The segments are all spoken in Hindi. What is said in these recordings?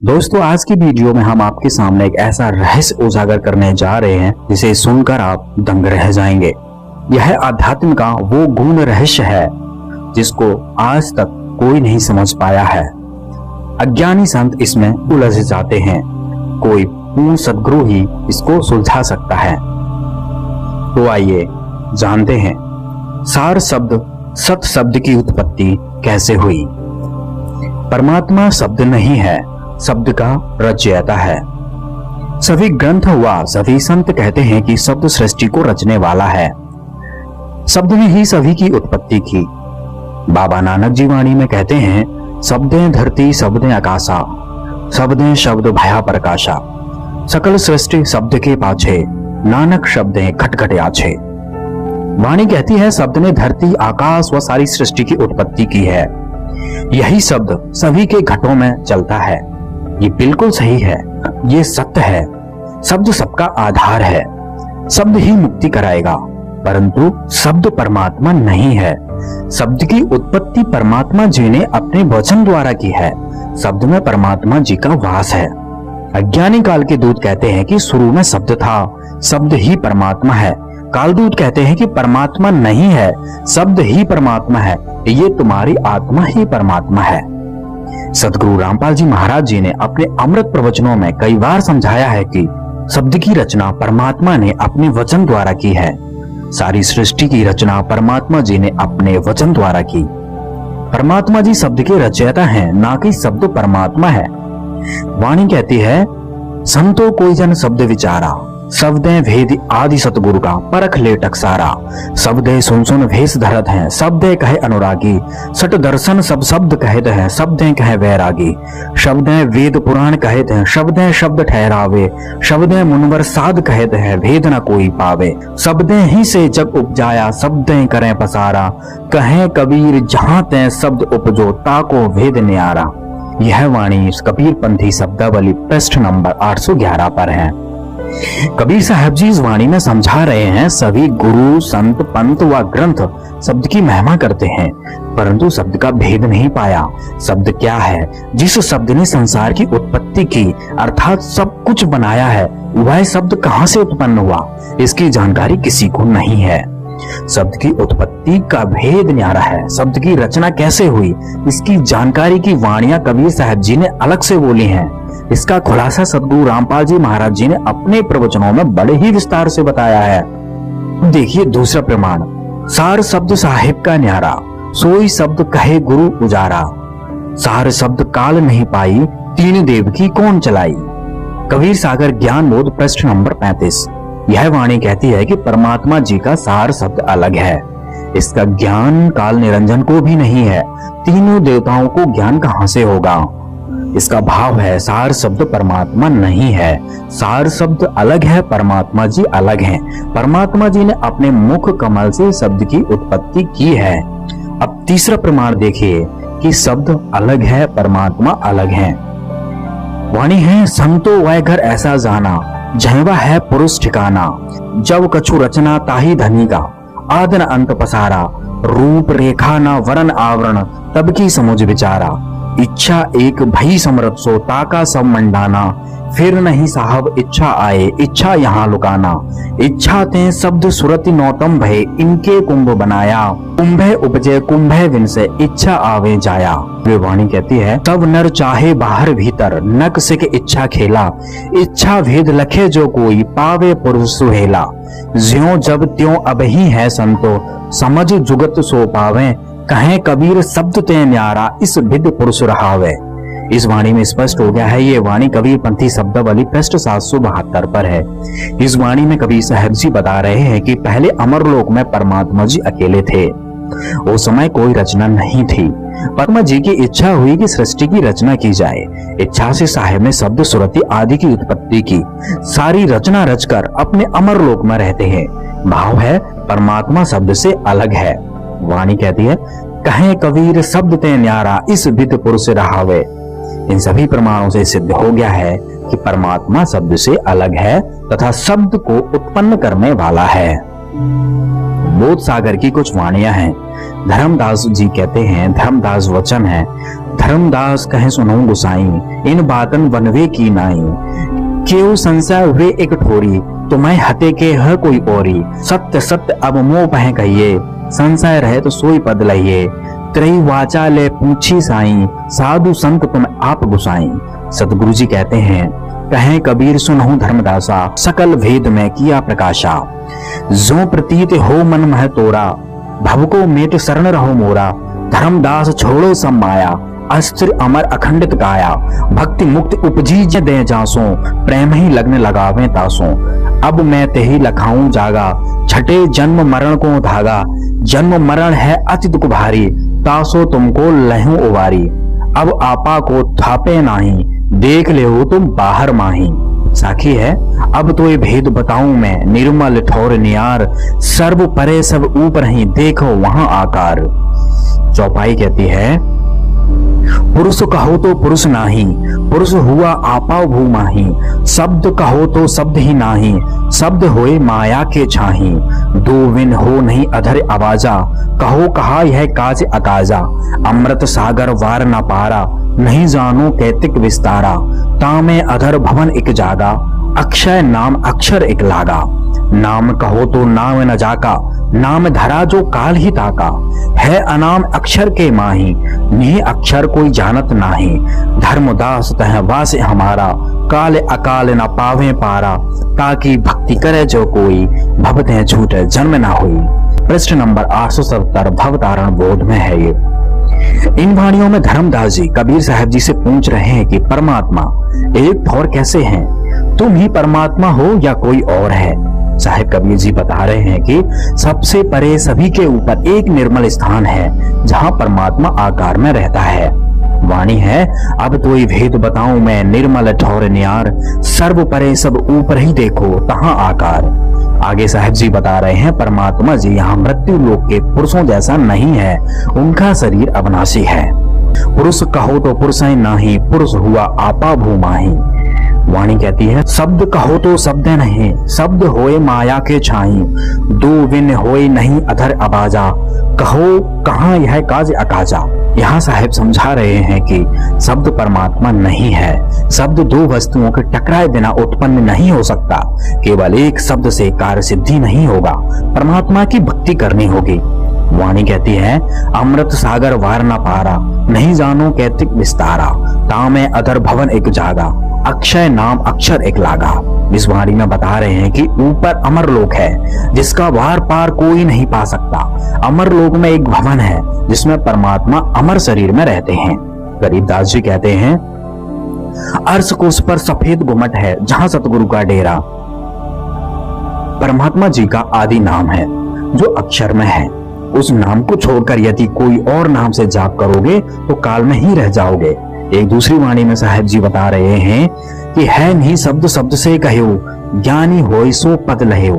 दोस्तों, आज की वीडियो में हम आपके सामने एक ऐसा रहस्य उजागर करने जा रहे हैं जिसे सुनकर आप दंग रह जाएंगे। यह आध्यात्म का वो गूढ़ रहस्य है जिसको आज तक कोई नहीं समझ पाया है। अज्ञानी संत इसमें उलझ जाते हैं, कोई पूर्ण सद्गुरु ही इसको सुलझा सकता है। तो आइए जानते हैं सार शब्द सत शब्द की उत्पत्ति कैसे हुई। परमात्मा शब्द नहीं है, शब्द का रचयिता है। सभी ग्रंथ व सभी संत कहते हैं कि शब्द सृष्टि को रचने वाला है। शब्द ने ही सभी की उत्पत्ति की। बाबा नानक जी वाणी में कहते हैं, शब्दें धरती शब्दें आकाशा, शब्दें शब्द भया प्रकाशा, सकल सृष्टि शब्द के पाछे, नानक शब्दें खटखट आछे। वाणी कहती है, शब्द ने धरती आकाश व सारी सृष्टि की उत्पत्ति की है। यही शब्द सभी के घटों में चलता है। ये बिल्कुल सही है, ये सत्य है। शब्द सबका आधार है, शब्द ही मुक्ति कराएगा, परंतु शब्द परमात्मा नहीं है। शब्द की उत्पत्ति परमात्मा जी ने अपने वचन द्वारा की है। शब्द में परमात्मा जी का वास है। अज्ञानी काल के दूत कहते हैं कि शुरू में शब्द था, शब्द ही परमात्मा है। कालदूत कहते हैं कि परमात्मा नहीं है, शब्द ही परमात्मा है, ये तुम्हारी आत्मा ही परमात्मा है। सदगुरु रामपाल जी महाराज जी ने अपने अमृत प्रवचनों में कई बार समझाया है कि शब्द की रचना परमात्मा ने अपने वचन द्वारा की है। सारी सृष्टि की रचना परमात्मा जी ने अपने वचन द्वारा की। परमात्मा जी शब्द के रचयिता हैं, ना कि शब्द परमात्मा है। वाणी कहती है, संतो कोई जन शब्द विचारा, शब्दें भेद आदि सतगुरु का परख ले टकसारा। शब्दें सुन सुन भेष धरत हैं, शब्दें कहे अनुरागी, सट दर्शन सब शब्द कहते हैं, शब्दें कहे वैरागी। शब्दें वेद पुराण कहते हैं, शब्दें शब्द ठहरावे, शब्दें मुनवर साध कहते हैं, भेद न कोई पावे। शब्दें ही से जग उपजाया, शब्दें करें पसारा, कहें कबीर जहां ते शब्द उपजो, ताको भेद न्यारा। यह वाणी कबीर पंथी शब्दावली पृष्ठ नंबर 811 पर है। कबीर साहब जी इस वाणी में समझा रहे हैं, सभी गुरु संत पंत व ग्रंथ शब्द की महिमा करते हैं, परंतु शब्द का भेद नहीं पाया। शब्द क्या है? जिस शब्द ने संसार की उत्पत्ति की, अर्थात सब कुछ बनाया है, वह शब्द कहां से उत्पन्न हुआ, इसकी जानकारी किसी को नहीं है। शब्द की उत्पत्ति का भेद न्यारा है। शब्द की रचना कैसे हुई, इसकी जानकारी की वाणियां कबीर साहब जी ने अलग से बोली हैं। इसका खुलासा सदगुरु रामपाल जी महाराज जी ने अपने प्रवचनों में बड़े ही विस्तार से बताया है। देखिए दूसरा प्रमाण, सार शब्द साहिब का न्यारा, सोई शब्द कहे गुरु उजारा। सार शब्द काल नहीं पाई, तीन देव की कौन चलाई। कबीर सागर ज्ञान बोध पृष्ठ नंबर 35। यह वाणी कहती है कि परमात्मा जी का सार शब्द अलग है, इसका ज्ञान काल निरंजन को भी नहीं है। तीनों देवताओं को ज्ञान कहां से होगा। इसका भाव है, सार शब्द परमात्मा नहीं है, सार शब्द अलग है, परमात्मा जी अलग हैं। परमात्मा जी ने अपने मुख कमल से शब्द की उत्पत्ति की है। अब तीसरा प्रमाण देखिए कि शब्द अलग है, परमात्मा अलग है। वाणी है, संतो वह घर ऐसा जाना, जहवा है पुरुष ठिकाना। जब कछु रचना ताही धनी का, आदन अंत पसारा। रूप रेखा न वरण आवरण, तब की समझ विचारा। इच्छा एक भई समरत सो, ताका सब मंडाना। फिर नहीं साहब इच्छा आए, इच्छा यहाँ लुकाना। इच्छा ते शब्द सुरति नौतम भय, इनके कुंभ बनाया। कुंभे उपजे कुंभे विन से, इच्छा आवे जाया। वे वाणी कहती है, तब नर चाहे बाहर भीतर, नक से के इच्छा खेला। इच्छा भेद लखे जो कोई, पावे पुरुष सुहेला। ज्यों जब त्यों अब ही है संतो, समझ जुगत सो पावे। कहें कबीर शब्द ते न्यारा, इस विद पुरुष रहावे। इस वाणी में स्पष्ट हो गया है, ये वाणी कबीर पंथी शब्दावली पृष्ठ 772 पर है। इस वाणी में कबीर साहब जी बता रहे हैं कि पहले अमरलोक में परमात्मा जी अकेले थे। उस समय कोई रचना नहीं थी। परमात्मा जी की इच्छा हुई कि सृष्टि की रचना की जाए। इच्छा से साहेब ने शब्द सुरति आदि की उत्पत्ति की। सारी रचना रचकर अपने अमरलोक में रहते हैं। भाव है, परमात्मा शब्द से अलग है। वाणी कहती है, कहें कबीर शब्द ते न्यारा, इस विद पुरुष रहावे। इन सभी प्रमाणों से सिद्ध हो गया है कि परमात्मा शब्द से अलग है तथा शब्द को उत्पन्न करने वाला है। बोध सागर की कुछ वाणियां हैं। धर्मदास जी कहते हैं, धर्मदास वचन है, धर्मदास कहे सुनो गुसाई, इन बातन बनवे की नाई। क्यों संशय वे एक ठोरी, तुम्हें हते के है कोई औरी। सत्य सत्य अब मोह पह कहिए, संशय रहे तो सोई पद लहिए। त्रयी वाचा ले पूछी साई, साधु संत तुम आप गुसाई। सतगुरु जी कहते हैं, कहें कबीर सुनहु धर्मदासा, सकल भेद में किया प्रकाशा। जो प्रतीत हो मन मह तोरा, भव को मेट शरण रहो मोरा। धर्मदास छोड़ो सब माया, अस्थिर अमर अखंडित काया। भक्ति मुक्ति उपजी दे जासो, प्रेम ही लग्न लगावे तासो। अब मैं तेही लखाऊं जागा, छठे जन्म मरण को धागा। जन्म मरण है अति दुख भारी, तासो तुमको लहूं उबारी। अब आपा को थापे नाही, देख ले हो तुम बाहर माही। साखी है अब तो ये भेद बताऊं मैं, निर्मल ठौर नियार। सर्व परे सब ऊपर ही, देखो वहां आकार। चौपाई कहती है, पुरुष कहो तो पुरुष नाही, पुरुष हुआ आपा भूमाही। शब्द कहो तो शब्द ही नाही, शब्द होए माया के छाही। दो विन हो नहीं अधर आवाजा, कहो कहा यह काज अकाजा। अमृत सागर वार न पारा, नहीं जानो कैतिक विस्तारा। तामे अधर भवन एक जागा, अक्षय नाम अक्षर एक लागा। नाम कहो तो नाम न जाका, नाम धरा जो काल ही ताका। है अनाम अक्षर के माही, नहीं अक्षर कोई जानत नाही। धर्मदास तह वास हमारा, काल अकाल न पावे पारा। ताकि भक्ति करे जो कोई, भवते झूठ जन्म ना हुई। पृष्ठ नंबर 870 भवतारण बोध में है ये। इन वाणियों में धर्मदास जी कबीर साहब जी से पूछ रहे हैं कि परमात्मा एक ठौर कैसे हैं, तुम ही परमात्मा हो या कोई और है। साहेब कबीर जी बता रहे हैं कि सबसे परे सभी के ऊपर एक निर्मल स्थान है, जहां परमात्मा आकार में रहता है। वाणी है, अब तो ये भेद बताऊं मैं, निर्मल ठौर नियार। सर्व परे सब ऊपर ही, देखो तहां आकार। आगे साहब जी बता रहे हैं, परमात्मा जी यहाँ मृत्यु लोक के पुरुषों जैसा नहीं है, उनका शरीर अविनाशी है। पुरुष कहो तो पुरुष ही नाही, पुरुष हुआ आपा भूमाही। वाणी कहती है, शब्द कहो तो शब्द नहीं, शब्द होए माया के छाई। दो विन होए नहीं अधर आवाजा, कहो कहाँ यह काज अकाजा। यहाँ साहेब समझा रहे हैं कि शब्द परमात्मा नहीं है। शब्द दो वस्तुओं के टकराए बिना उत्पन्न नहीं हो सकता। केवल एक शब्द से कार्य सिद्धि नहीं होगा, परमात्मा की भक्ति करनी होगी। वाणी कहती है, अमृत सागर वार न पारा, नहीं जानो कैतिक विस्तारा। तामे अधर भवन एक जागा, अक्षय नाम अक्षर एक लागा। इस वाणी में बता रहे हैं कि ऊपर अमर लोक है, जिसका वार पार कोई नहीं पा सकता। अमर लोक में एक भवन है, जिसमें परमात्मा अमर शरीर में रहते हैं। गरीबदास जी कहते हैं, अर्श को उस पर सफेद गुम्मट है, जहां सतगुरु का डेरा। परमात्मा जी का आदि नाम है, जो अक्षर में है। उस नाम को छोड़कर यदि कोई और नाम से जाप करोगे तो काल में ही रह जाओगे। एक दूसरी वाणी में साहेब जी बता रहे हैं कि है नहीं शब्द शब्द से कहो, ज्ञानी होय सो पद लहेओ।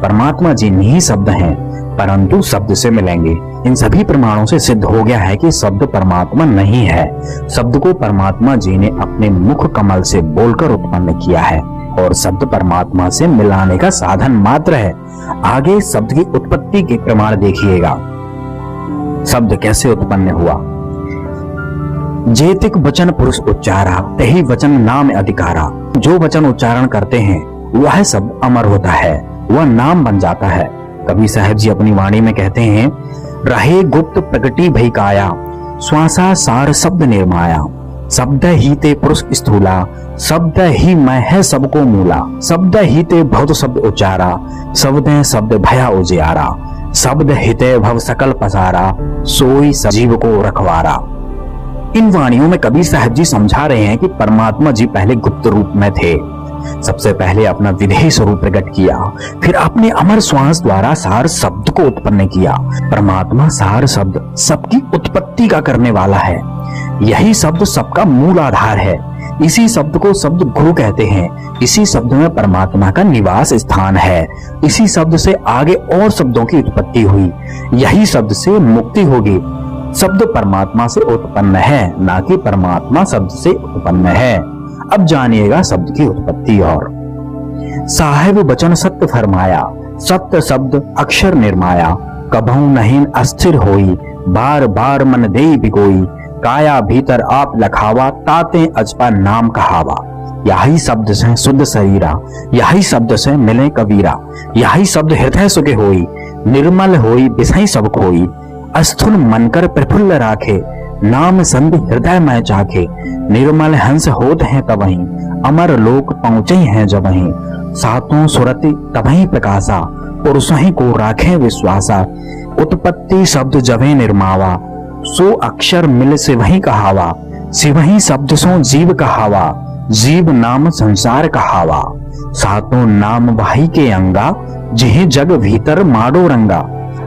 परमात्मा जी नहीं शब्द हैं, परंतु शब्द से मिलेंगे। इन सभी प्रमाणों से सिद्ध हो गया है कि शब्द परमात्मा नहीं है। शब्द को परमात्मा जी ने अपने मुख कमल से बोलकर उत्पन्न किया है, और शब्द परमात्मा से मिलाने का साधन मात्र है। आगे शब्द की उत्पत्ति के प्रमाण देखिएगा। शब्द कैसे उत्पन्न हुआ। जेतिक वचन पुरुष उच्चारा, तही वचन नाम अधिकारा। जो वचन उच्चारण करते हैं वह शब्द अमर होता है, वह नाम बन जाता है। कबीर साहब जी अपनी वाणी में कहते हैं, रहे गुप्त प्रगति भई काया, श्वासा सार शब्द निर्माया। शब्द ही ते पुरुष स्थूला, शब्द ही मैं है सबको मूला। शब्द ही ते बहुत शब्द उच्चारा, शब्द शब्द भया उजियारा। शब्द हिते भव सकल पसारा, सोई सजीव को रखवारा। इन वाणियों में कबीर साहब जी समझा रहे हैं कि परमात्मा जी पहले गुप्त रूप में थे। सबसे पहले अपना विधेय स्वरूप प्रकट किया, फिर अपने अमर श्वास द्वारा सार शब्द को उत्पन्न किया। परमात्मा सार शब्द सबकी उत्पत्ति का करने वाला है। यही शब्द सबका मूल आधार है। इसी शब्द को शब्द गुरु कहते हैं। इसी शब्द में परमात्मा का निवास स्थान है। इसी शब्द से आगे और शब्दों की उत्पत्ति हुई। यही शब्द से मुक्ति होगी। शब्द परमात्मा से उत्पन्न है, ना कि परमात्मा शब्द से उत्पन्न है। अब जानिएगा शब्द की उत्पत्ति। और साहेब वचन सत्य फरमाया, सत्य शब्द अक्षर निर्माया। कबहू नहीं अस्थिर होई, बार बार मन देई बिकोई। काया भीतर आप लखावा, ताते अजपा नाम कहावा। यही शब्द से शुद्ध शरीरा, यही शब्द से मिले कबीरा। यही शब्द हृदय सुखे होई, निर्मल होई बिसई सब खोई। अस्थुल मन कर प्रफुल्ल राखे, नाम संग हृदय में चाखे। निर्मल हंस होत हैं तबही, अमर लोक पहुंचे हैं जबही। सातों सुरति तबही प्रकाशा, पुरुषहि को राखे विश्वासा। उत्पत्ति शब्द जबे निर्मावा, सो अक्षर मिल से वही कहावा। सिवही शब्द सो जीव कहावा, जीव नाम संसार कहावा। सातों नाम वाही के अंगा, जिहे जग भीतर माडो रंगा।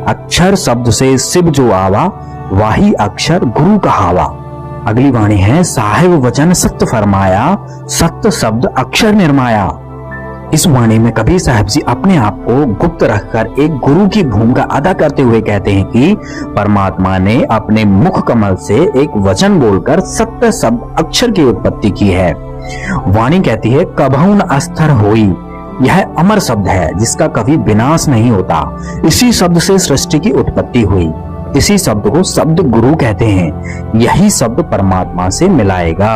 अक्षर शब्द से शिव जो आवा, वाही अक्षर गुरु कहावा। अगली वाणी है, साहिब वचन सत्य फरमाया, सत्य शब्द अक्षर निर्माया। इस वाणी में कबीर साहब जी अपने आप को गुप्त रखकर एक गुरु की भूमिका अदा करते हुए कहते हैं कि परमात्मा ने अपने मुख कमल से एक वचन बोलकर सत्य शब्द अक्षर की उत्पत्ति की है। वाणी कहती है, कभू न अस्तर होई। यह अमर शब्द है जिसका कभी विनाश नहीं होता। इसी शब्द से सृष्टि की उत्पत्ति हुई। इसी शब्द को शब्द गुरु कहते हैं। यही शब्द परमात्मा से मिलाएगा।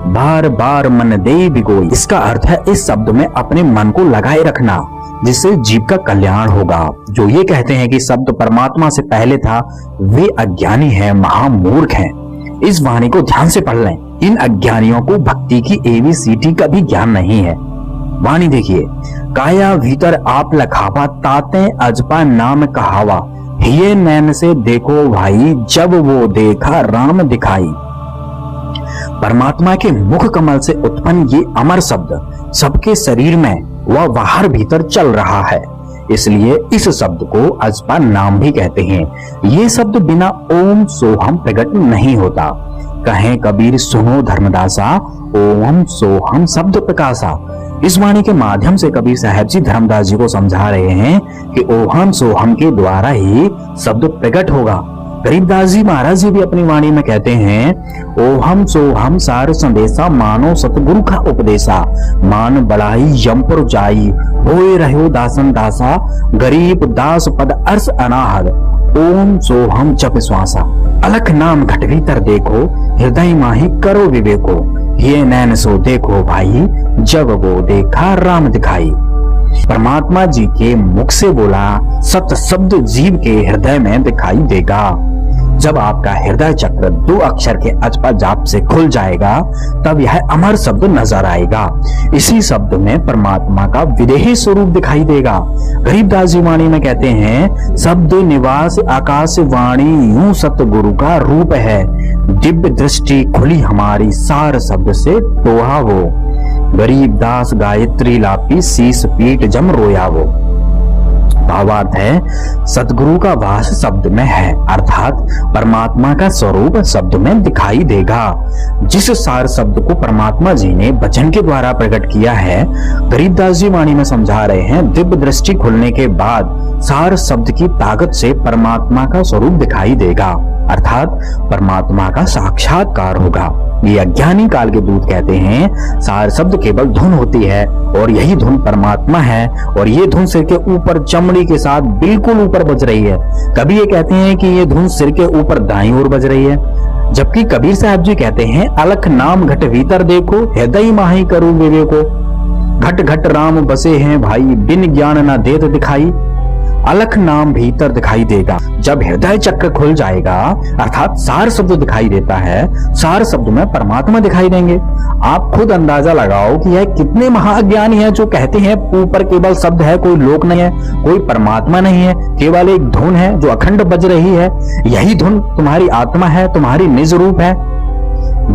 बार बार मन दे बिगोई। इसका अर्थ है इस शब्द में अपने मन को लगाए रखना, जिससे जीव का कल्याण होगा। जो ये कहते हैं कि शब्द परमात्मा से पहले था, वे अज्ञानी हैं, महामूर्ख हैं। इस वाणी को ध्यान से पढ़ लें। इन अज्ञानियों को भक्ति की ABCD का भी ज्ञान नहीं है। वाणी देखिए, काया भीतर आप लखावा, ताते अजपा नाम कहावा। हिये नैन से देखो भाई, जब वो देखा राम दिखाई। परमात्मा के मुख कमल से उत्पन्न ये अमर शब्द सबके शरीर में व बाहर भीतर चल रहा है, इसलिए इस शब्द को अजपा नाम भी कहते हैं। ये शब्द बिना ओम सोहम प्रकट नहीं होता। कहें कबीर सुनो धर्मदासा, ओम सोहम शब्द प्रकाशा। इस वाणी के माध्यम से कबीर साहब जी धर्मदास जी को समझा रहे हैं कि ओहम सोहम के द्वारा ही शब्द प्रकट होगा। गरीबदास जी महाराज जी भी अपनी वाणी में कहते हैं, ओहम सोहम सार संदेशा, मानो सतगुरु का उपदेशा। मान बढ़ाई यमपुर जाई, होए रहो दासन दासा। गरीब दास पद अर्श अनाहद, ओम सोहम जप श्वासा। अलख नाम घट भीतर देखो, हृदय माही करो विवेको। ये नैन सो देखो भाई, जब वो देखा राम दिखाई। परमात्मा जी के मुख से बोला सत्य शब्द जीव के हृदय में दिखाई देगा। जब आपका हृदय चक्र 2 अक्षर के अजपा जाप से खुल जाएगा, तब यह अमर शब्द नजर आएगा। इसी शब्द में परमात्मा का विदेही स्वरूप दिखाई देगा। गरीबदास जी वाणी में कहते हैं, शब्द निवास आकाश वाणी, यूं सतगुरु का रूप है। दिव्य दृष्टि खुली हमारी, सार शब्द से टोहा वो। गरीबदास गायत्री लापी, शीस पीठ जम रोया वो। भावार्थ है, सतगुरु का वास शब्द में है, अर्थात परमात्मा का स्वरूप शब्द में दिखाई देगा। जिस सार शब्द को परमात्मा जी ने वचन के द्वारा प्रकट किया है, गरीबदास जी वाणी में समझा रहे हैं, दिव्य दृष्टि खुलने के बाद सार शब्द की ताकत से परमात्मा का स्वरूप दिखाई देगा, अर्थात परमात्मा का साक्षात्कार होगा। ये अज्ञानी काल के दूत कहते हैं, सार शब्द केवल धुन होती है और यही धुन परमात्मा है, और ये धुन सिर के ऊपर चमड़ी के साथ बिल्कुल ऊपर बज रही है। कभी ये कहते हैं कि ये धुन सिर के ऊपर दाईं ओर बज रही है, जबकि कबीर साहब जी कहते हैं, अलख नाम घट भीतर देखो, हृदय माही करूं विवेको। घट घट राम बसे हैं भाई, बिन ज्ञान ना देत दिखाई। अलख नाम भीतर दिखाई देगा। जब हृदय चक्र खुल जाएगा, अर्थात सार शब्द दिखाई देता है, सार शब्द में परमात्मा दिखाई देंगे। आप खुद अंदाजा लगाओ कि यह कितने महाअज्ञानी हैं जो कहते हैं ऊपर केवल शब्द है, कोई लोक नहीं है, कोई परमात्मा नहीं है, केवल एक धुन है जो अखंड बज रही है। यही धुन तुम्हारी आत्मा है, तुम्हारी निज रूप है।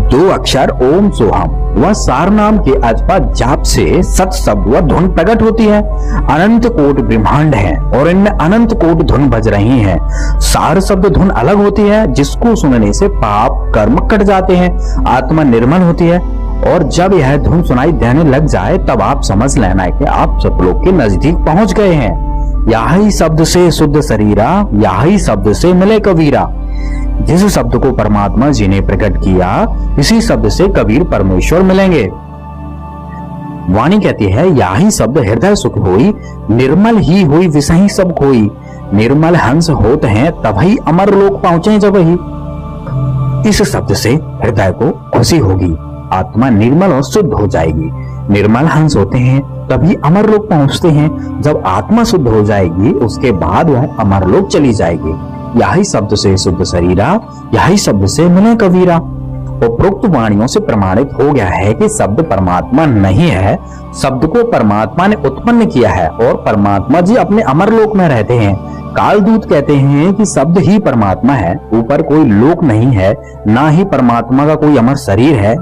2 अक्षर ओम सोहम वह सार नाम के अजपा जाप से सत शब्द व धुन प्रकट होती है। अनंत कोट ब्रह्मांड है और इनमें अनंत कोट धुन बज रही हैं। सार शब्द धुन अलग होती है, जिसको सुनने से पाप कर्म कट जाते हैं, आत्मा निर्मल होती है। और जब यह धुन सुनाई देने लग जाए, तब आप समझ लेना है कि आप सतलोक के नजदीक पहुंच गए हैं। यही शब्द से शुद्ध शरीरा, यही शब्द से मिले कबीरा। जिस शब्द को परमात्मा जी ने प्रकट किया, इसी शब्द से कबीर परमेश्वर मिलेंगे। वाणी कहती है, यही शब्द हृदय सुख होई, निर्मल ही हुई विसही सब खोई। निर्मल हंस होत हैं, तभी अमर लोक पहुंचे जब ही। इस शब्द से हृदय को खुशी होगी, आत्मा निर्मल और शुद्ध हो जाएगी। निर्मल हंस होते हैं तभी अमरलोक पहुंचते हैं। जब आत्मा शुद्ध हो जाएगी उसके बाद वह अमरलोक चली जाएगी। यही शब्द से शुद्ध शरीरा, यही शब्द से मिले कबीरा। उपरोक्त वाणियों से प्रमाणित हो गया है कि शब्द परमात्मा नहीं है, शब्द को परमात्मा ने उत्पन्न किया है और परमात्मा जी अपने अमरलोक में रहते हैं। कालदूत कहते हैं कि शब्द ही परमात्मा है, ऊपर कोई लोक नहीं है, ना ही परमात्मा का कोई अमर शरीर है।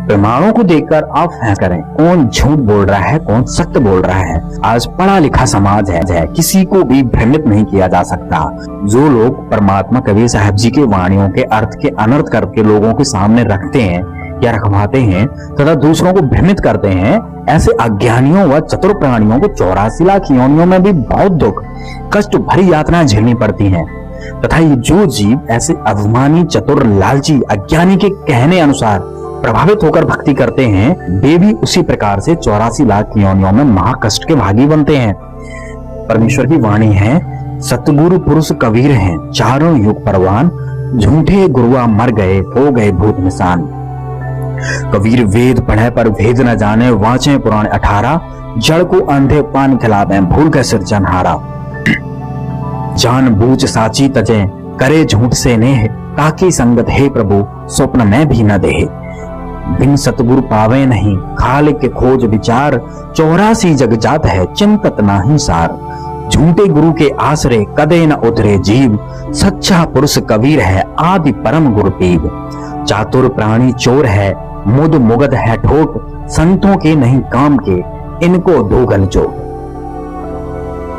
प्रमाणों को देखकर आप फैसला करें कौन झूठ बोल रहा है, कौन सत्य बोल रहा है। आज पढ़ा लिखा समाज है, किसी को भी भ्रमित नहीं किया जा सकता। जो लोग परमात्मा कबीर साहब जी के वाणियों के अर्थ के अनर्थ करके लोगों के सामने रखते हैं या रखवाते हैं तथा दूसरों को भ्रमित करते हैं, ऐसे अज्ञानियों व चतुर प्राणियों को 84 लाख योनियों में भी बहुत दुख कष्ट भरी यातनाएं झेलनी पड़ती हैं। तथा ये जो जीव ऐसे अभिमानी, चतुर, लालची, अज्ञानी के कहने अनुसार प्रभावित होकर भक्ति करते हैं, वे भी उसी प्रकार से 84 लाख योनियों में महाकष्ट के भागी बनते हैं। परमेश्वर की वाणी है, सतगुरु पुरुष कबीर हैं, चारों युग परवान, झूठे गुरुआ मर गए, हो गए भूत निशान। कबीर वेद पढ़े पर भेद न जाने, वाचे पुराण 18, जड़ को अंधे पान खिलावे, भूल के सिरजनहारा। जान बूझ साची तजे, करे झूठ से नेह, ताकि संगत हे प्रभु स्वप्न में भी न देह। बिन सतगुरु पावे नहीं, खाल के खोज विचार, 84 जग जात है, चिंतत नाही सार। झूठे गुरु के आसरे कदे न उतरे जीव, सच्चा पुरुष कबीर है, आदि परम गुरु पीव। चातुर प्राणी चोर है, मुद मुगद है ठोक, संतों के नहीं काम के, इनको दोगल जोग।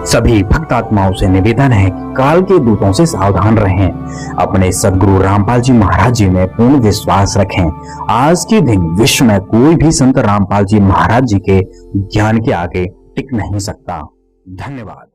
सभी भक्त आत्माओं से निवेदन है कि काल के दूतों से सावधान रहें, अपने सदगुरु रामपाल जी महाराज जी में पूर्ण विश्वास रखें। आज के दिन विश्व में कोई भी संत रामपाल जी महाराज जी के ज्ञान के आगे टिक नहीं सकता। धन्यवाद।